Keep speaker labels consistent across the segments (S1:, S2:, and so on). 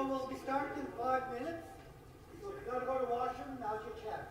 S1: So we'll be starting in 5 minutes. So if you gotta go to the washroom, now's your chance.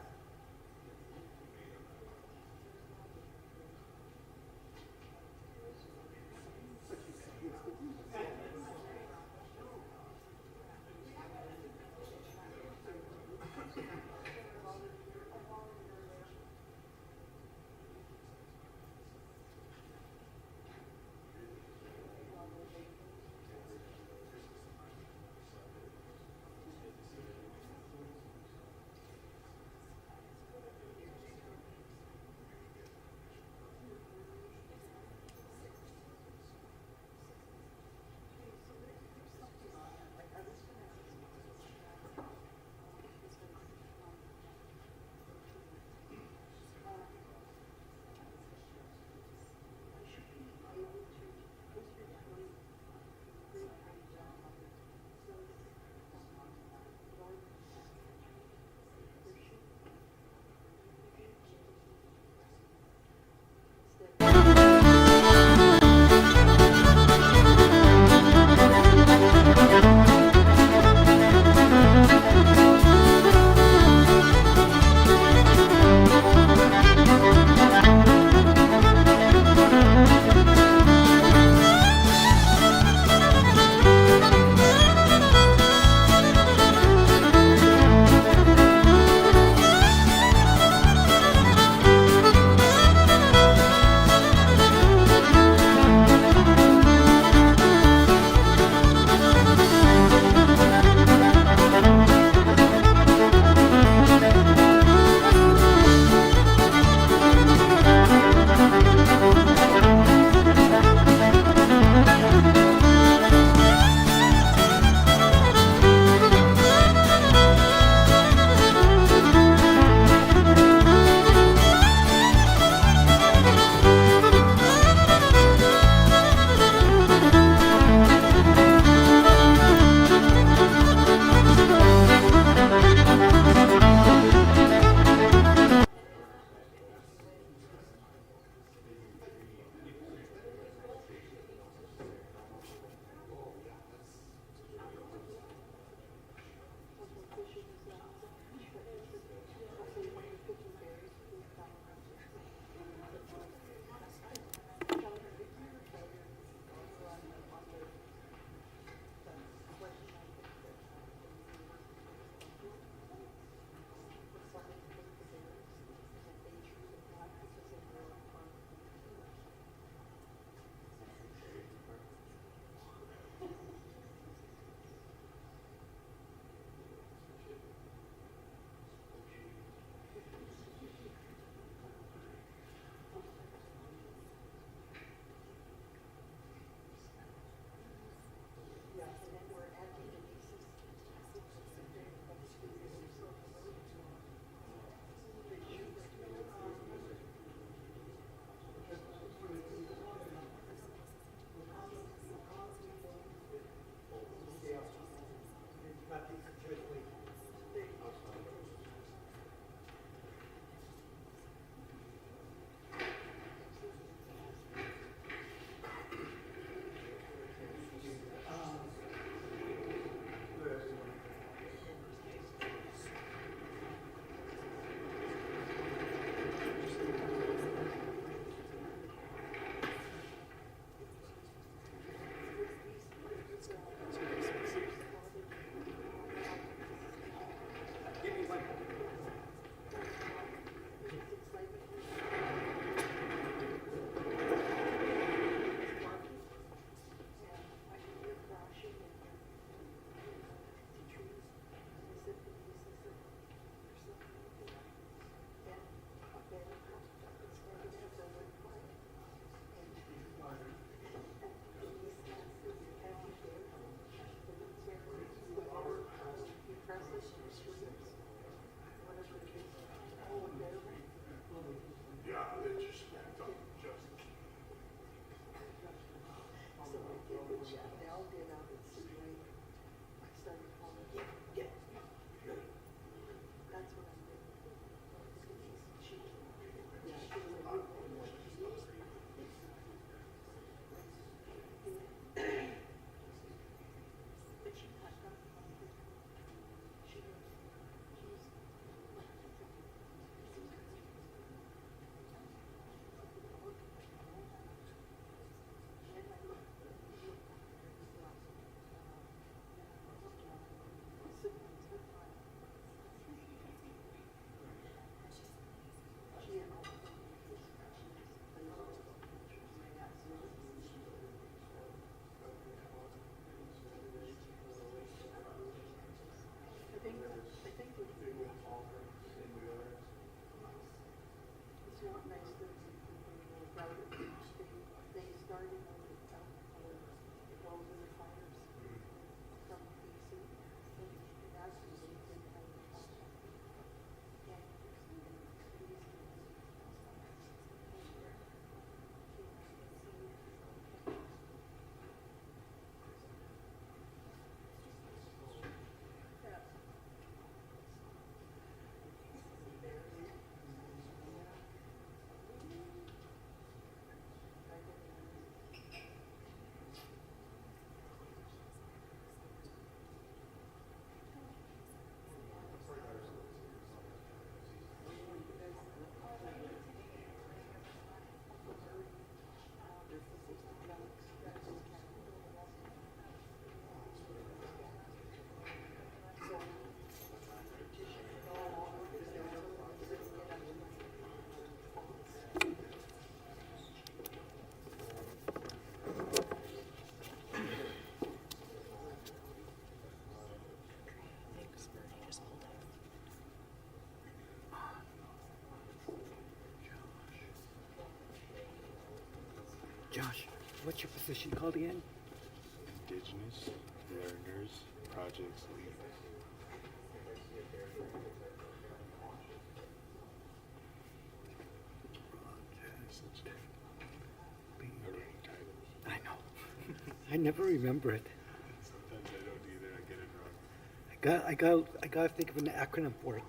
S2: Josh, what's your position called again?
S3: Indigenous Learners Projects Lead. A wrong title.
S2: I know. I never remember it.
S3: Sometimes I don't either. I get it wrong.
S2: I gotta think of an acronym for it.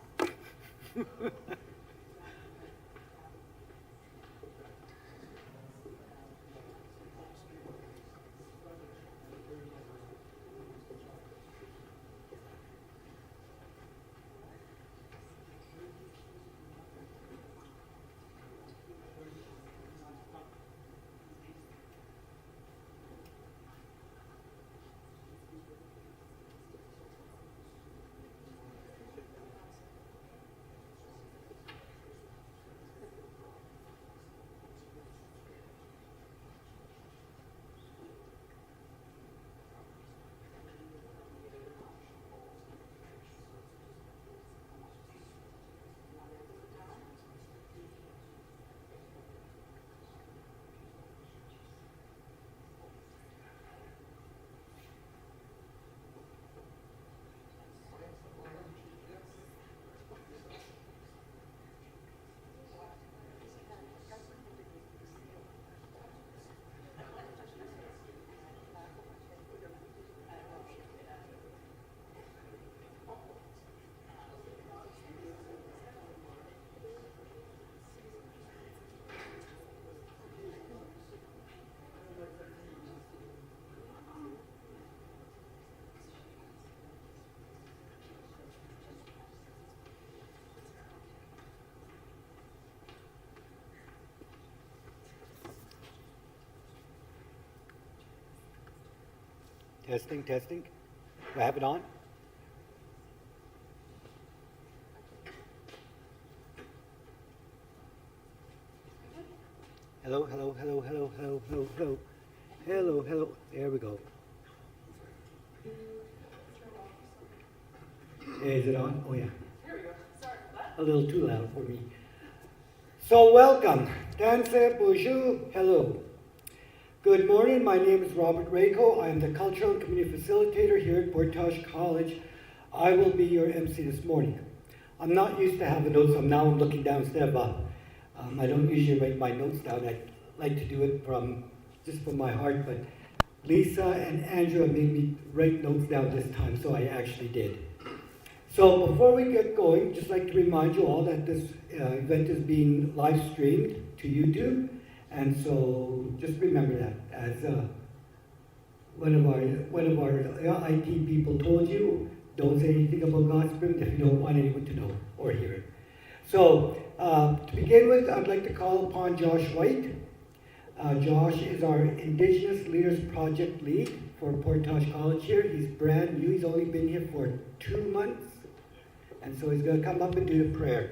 S2: Testing, testing. Do I have it on? Hello, hello, hello, hello, hello, hello, hello. Hello, hello. There we go. Is it on? Oh, yeah.
S4: There we go. Sorry for that.
S2: A little too loud for me. So welcome. Danse bonjour. Hello. Good morning. My name is Robert Rako. I am the Cultural and Community Facilitator here at Portage College. I will be your MC this morning. I'm not used to having notes, so now I'm looking down instead of up. I don't usually write my notes down. I like to do it just from my heart, but Lisa and Andrew made me write notes down this time, so I actually did. So before we get going, just like to remind you all that this event is being live streamed to YouTube, and so just remember that. As one of our IT people told you, don't say anything about gossiping if you don't want anyone to know or hear it. So to begin with, I'd like to call upon Josh White. Josh is our Indigenous Leaders Project Lead for Portage College here. He's brand new. He's only been here for 2 months. And so he's going to come up and do the prayer.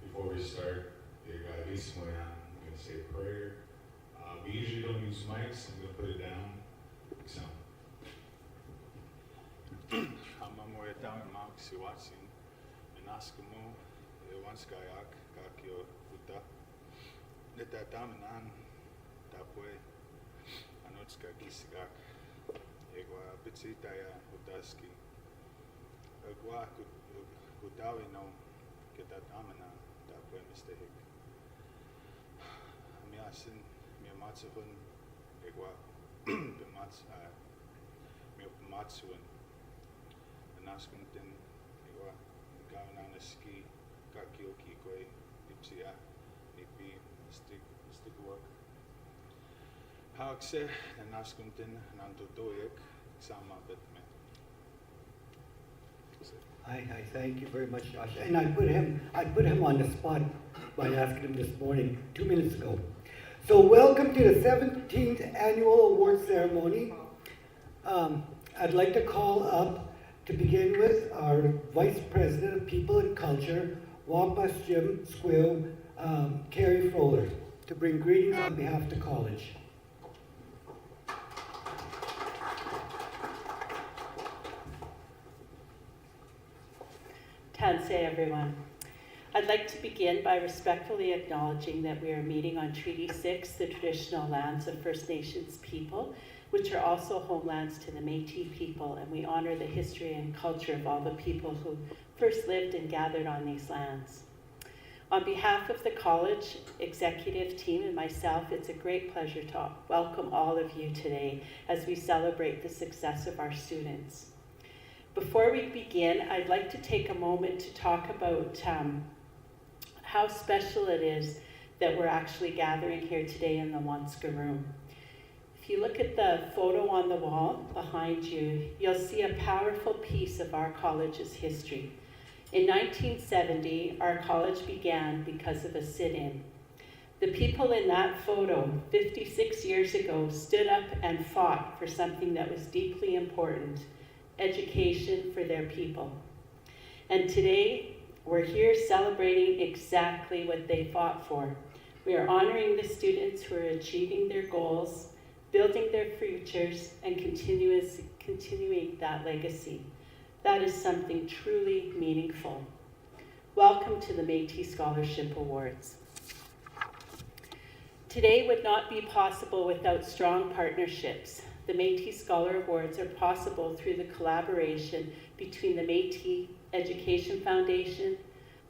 S5: Before we start, I'm going to say a prayer. We usually don't use mics. I'm going to put it down. So.
S2: I thank you very much, Josh. And I put him on the spot by asking him this morning, 2 minutes ago. So welcome to the 17th annual award ceremony. I'd like to call up, to begin with, our Vice President of People and Culture, Wampas Jim Squill, Carrie Froller, to bring greetings on behalf of the college.
S4: Danse, everyone. I'd like to begin by respectfully acknowledging that we are meeting on Treaty 6, the traditional lands of First Nations people, which are also homelands to the Métis people, and we honor the history and culture of all the people who first lived and gathered on these lands. On behalf of the college executive team and myself, it's a great pleasure to welcome all of you today as we celebrate the success of our students. Before we begin, I'd like to take a moment to talk about how special it is that we're actually gathering here today in the Wanska room. If you look at the photo on the wall behind you, you'll see a powerful piece of our college's history. In 1970, our college began because of a sit-in. The people in that photo 56 years ago stood up and fought for something that was deeply important, education for their people. And today, we're here celebrating exactly what they fought for. We are honoring the students who are achieving their goals, building their futures, and continuing that legacy. That is something truly meaningful. Welcome to the Métis Scholarship Awards. Today would not be possible without strong partnerships. The Métis Scholar Awards are possible through the collaboration between the Métis Education Foundation,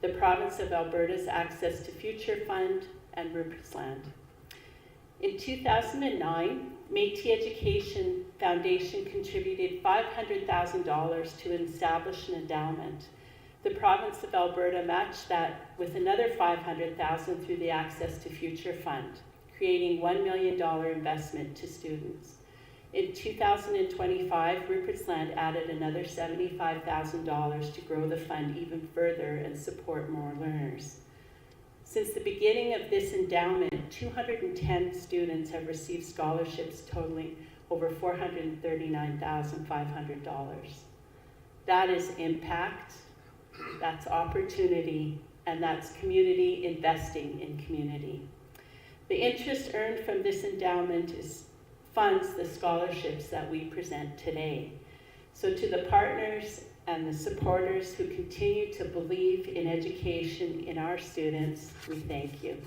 S4: the Province of Alberta's Access to Future Fund, and Rupert's Land. In 2009, Métis Education Foundation contributed $500,000 to establish an endowment. The Province of Alberta matched that with another $500,000 through the Access to Future Fund, creating $1 million investment to students. In 2025, Rupert's Land added another $75,000 to grow the fund even further and support more learners. Since the beginning of this endowment, 210 students have received scholarships totaling over $439,500. That is impact, that's opportunity, and that's community investing in community. The interest earned from this endowment funds the scholarships that we present today. So to the partners and the supporters who continue to believe in education in our students, we thank you.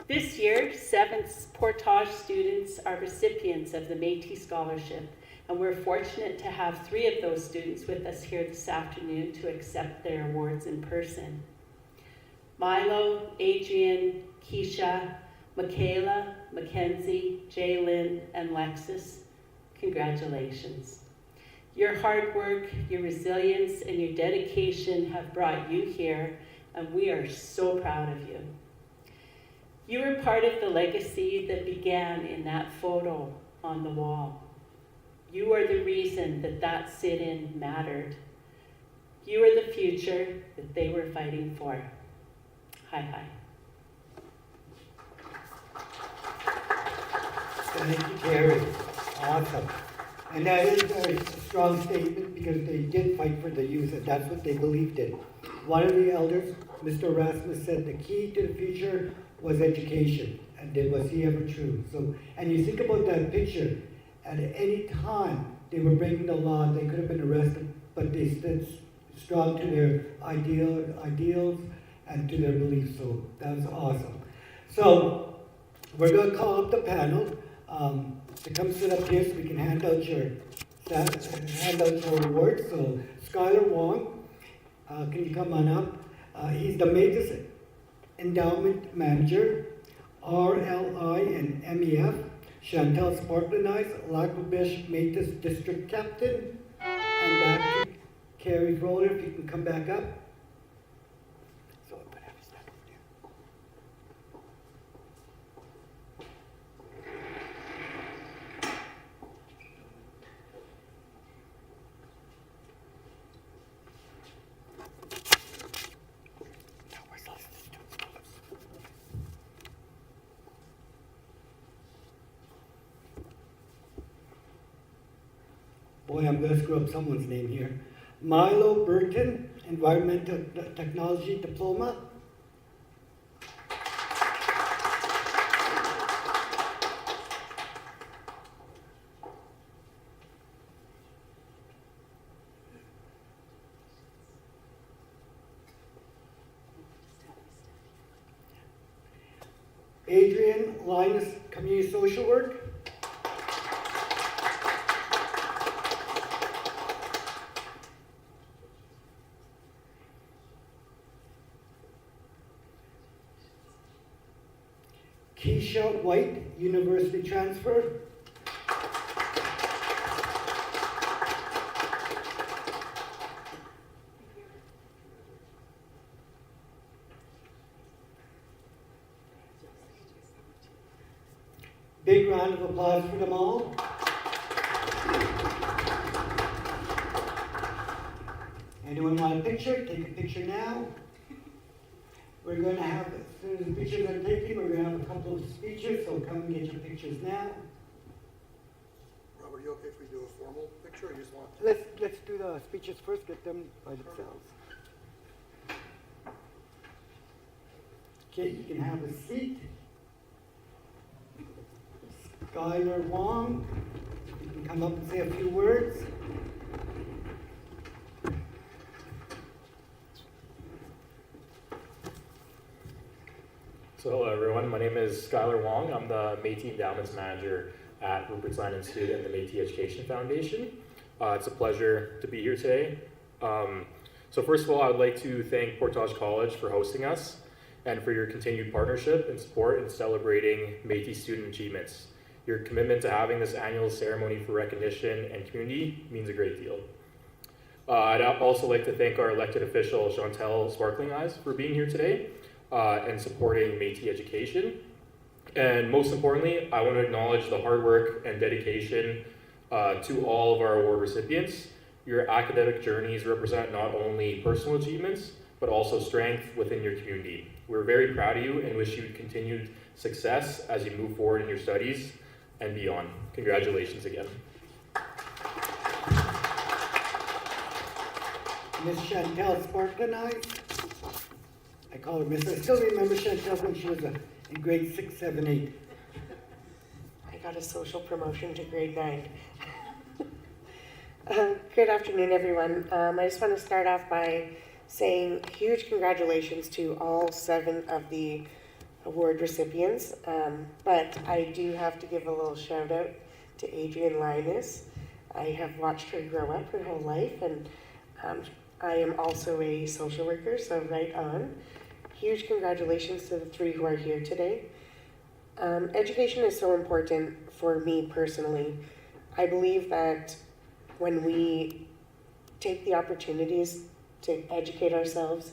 S4: This year, 7 Portage students are recipients of the Métis Scholarship, and we're fortunate to have 3 of those students with us here this afternoon to accept their awards in person. Milo, Adrian, Keisha, Michaela, Mackenzie, Jaylyn, and Lexus, congratulations. Your hard work, your resilience, and your dedication have brought you here, and we are so proud of you. You are part of the legacy that began in that photo on the wall. You are the reason that that sit-in mattered. You are the future that they were fighting for. Hi, hi.
S2: Thank you, Carrie. Awesome. And that is a strong statement because they did fight for the youth, and that's what they believed in. One of the elders, Mr. Rasmus, said the key to the future was education, and was he ever true? So, and you think about that picture, at any time they were breaking the law, they could have been arrested, but they stood strong to their ideals and to their beliefs, so that was awesome. So, we're going to call up the panel to come sit up here so we can hand out your awards. So, Skylar Wong, can you come on up? He's the Métis Endowment Manager, RLI and MEF. Chantal Sparklenice, Lac-La-Biche Métis District Captain. And back to Carrie Roller, if you can come back up. So I put every step over there. Boy, I'm going to screw up someone's name here. Milo Burton, Environmental Technology Diploma. Adrian Linus, Community Social Work. Keisha White, University Transfer. Big round of applause for them all. Anyone want a picture? Take a picture now. We're going to have, as soon as the pictures are taken, we're going to have a couple of speeches, so come and get your pictures now.
S6: Robert, you okay if we do a formal picture, or you just want?
S2: Let's do the speeches first, get them by themselves. Okay, you can have a seat. Skylar Wong, you can come up and say a few words.
S7: So hello everyone, my name is Skylar Wong. I'm the Métis Endowments Manager at Rupert's Land Institute and the Métis Education Foundation. It's a pleasure to be here today. So first of all, I would like to thank Portage College for hosting us and for your continued partnership and support in celebrating Métis student achievements. Your commitment to having this annual ceremony for recognition and community means a great deal. I'd also like to thank our elected official, Chantel Sparkling Eyes, for being here today and supporting Métis education. And most importantly, I want to acknowledge the hard work and dedication to all of our award recipients. Your academic journeys represent not only personal achievements, but also strength within your community. We're very proud of you and wish you continued success as you move forward in your studies and beyond. Congratulations again.
S2: Miss Chantel Sparkling Eyes. I call her Miss. I still remember Chantel when she was in grade 6, 7, 8.
S8: I got a social promotion to grade 9. Good afternoon, everyone. I just want to start off by saying huge congratulations to all 7 of the award recipients. But I do have to give a little shout out to Adrian Linus. I have watched her grow up her whole life, and I am also a social worker, so right on. Huge congratulations to the 3 who are here today. Education is so important for me personally. I believe that when we take the opportunities to educate ourselves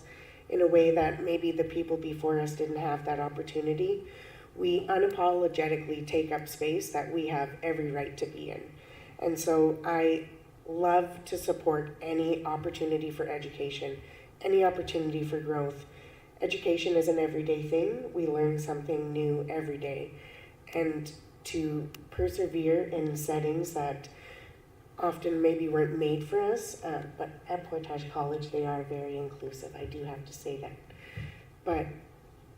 S8: in a way that maybe the people before us didn't have that opportunity, we unapologetically take up space that we have every right to be in. And so I love to support any opportunity for education, any opportunity for growth. Education is an everyday thing. We learn something new every day. And to persevere in settings that often maybe weren't made for us, but at Portage College they are very inclusive, I do have to say that. But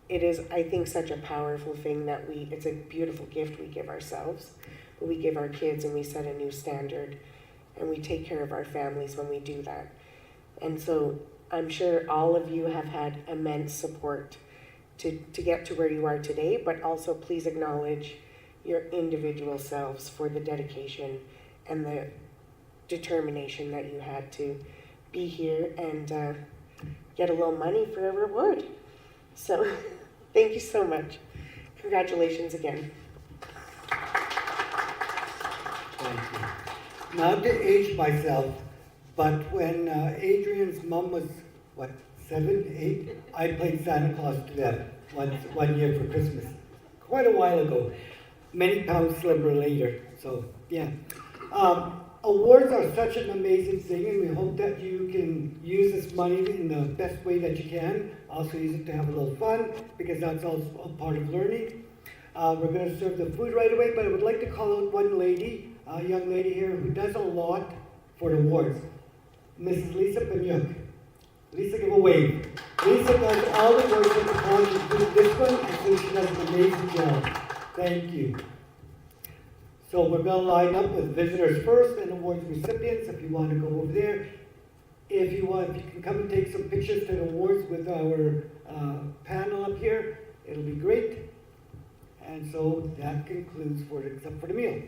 S8: it is, I think, such a powerful thing that it's a beautiful gift we give ourselves, but we give our kids, and we set a new standard, and we take care of our families when we do that. And so I'm sure all of you have had immense support to get to where you are today, but also please acknowledge your individual selves for the dedication and the determination that you had to be here and get a little money for a reward. So thank you so much. Congratulations again.
S2: Thank you. Not to age myself, but when Adrian's mom was, 7, 8, I played Santa Claus to them one year for Christmas. Quite a while ago. Many pounds slimmer later, so yeah. Awards are such an amazing thing, and we hope that you can use this money in the best way that you can. Also use it to have a little fun, because that's also a part of learning. We're going to serve the food right away, but I would like to call out one lady, a young lady here who does a lot for the awards. Mrs. Lisa Panyuk. Lisa, give a wave. Lisa does all the work at the college, including this one, and so she does an amazing job. Thank you. So we're going to line up with visitors first and awards recipients if you want to go over there. If you can come and take some pictures to the awards with our panel up here, it'll be great. And so that concludes except for the meal.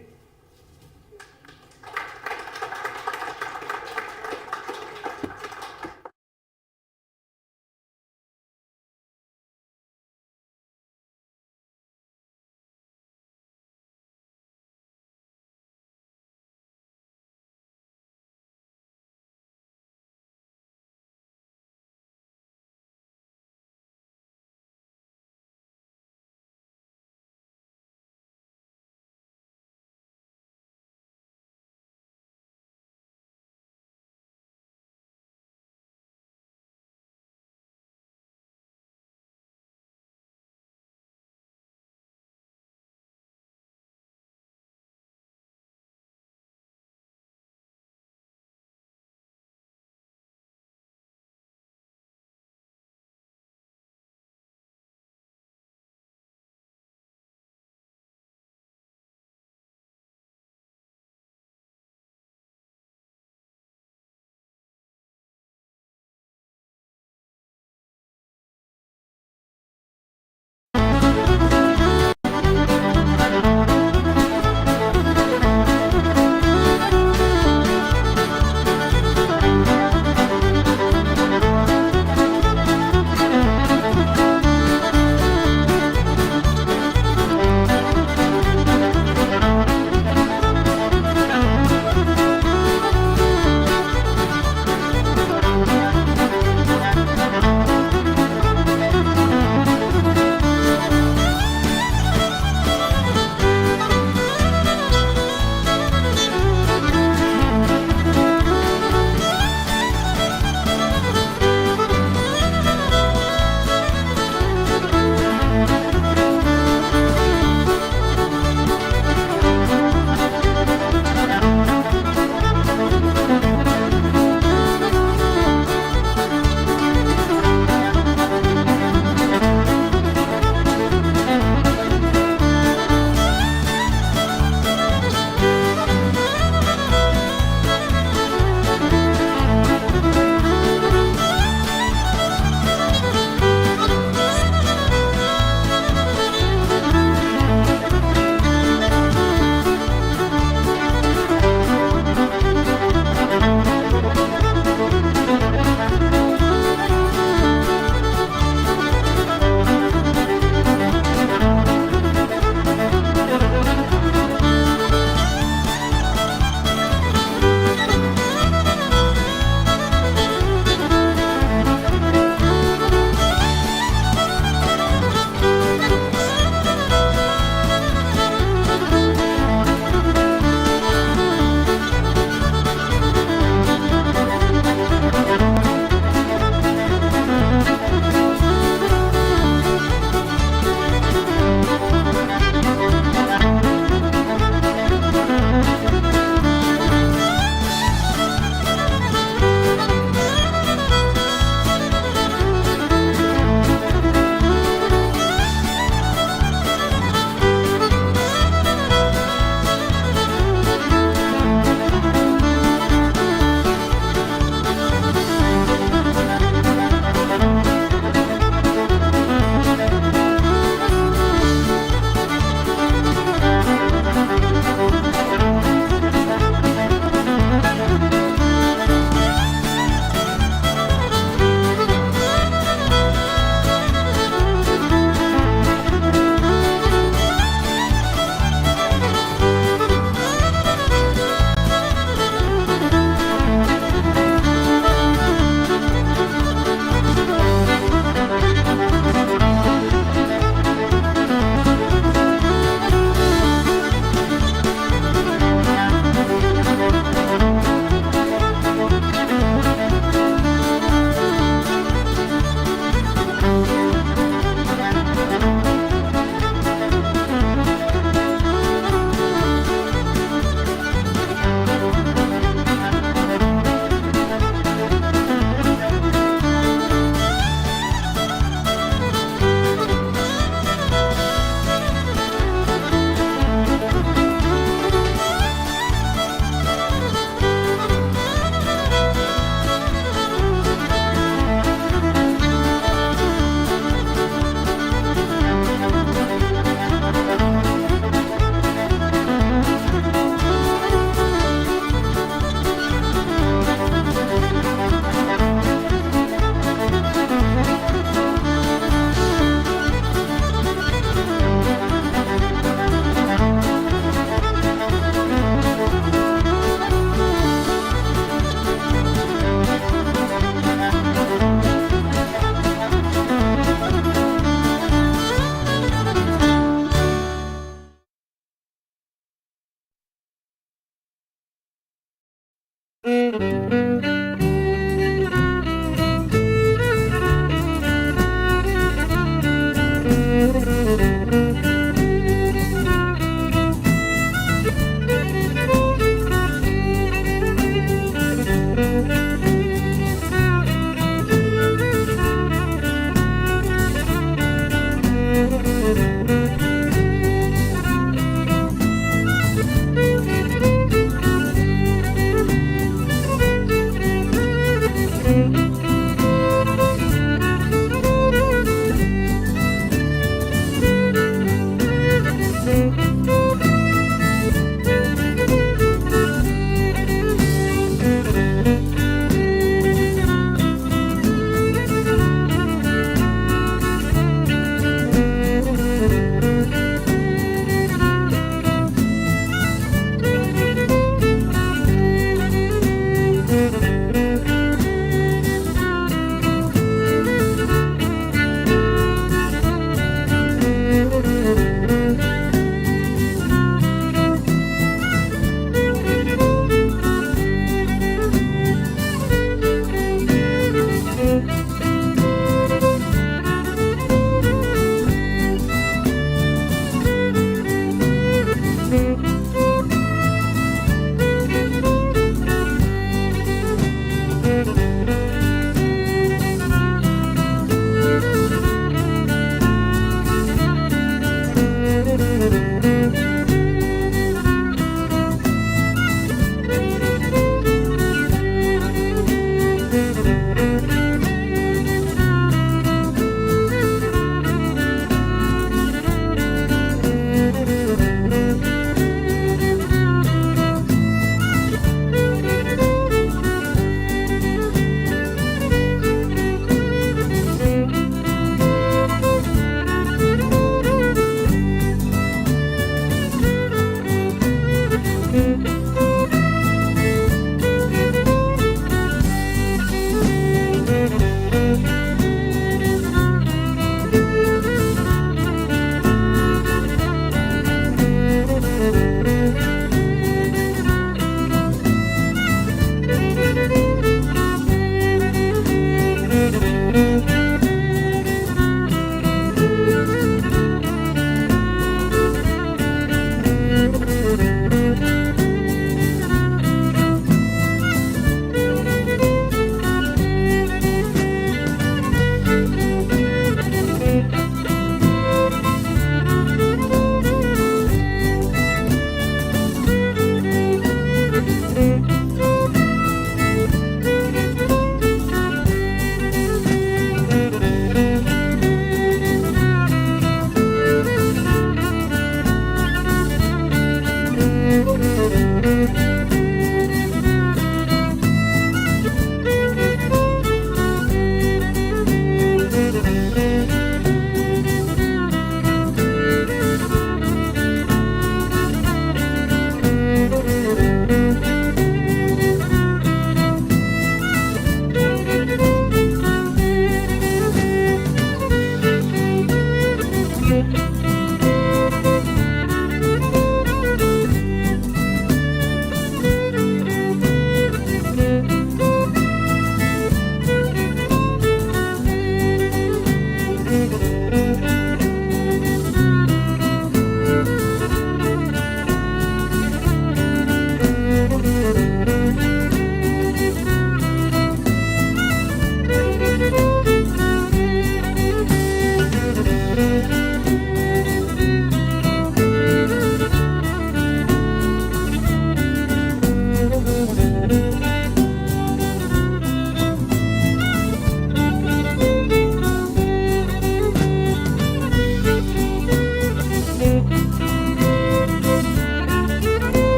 S2: Thank you.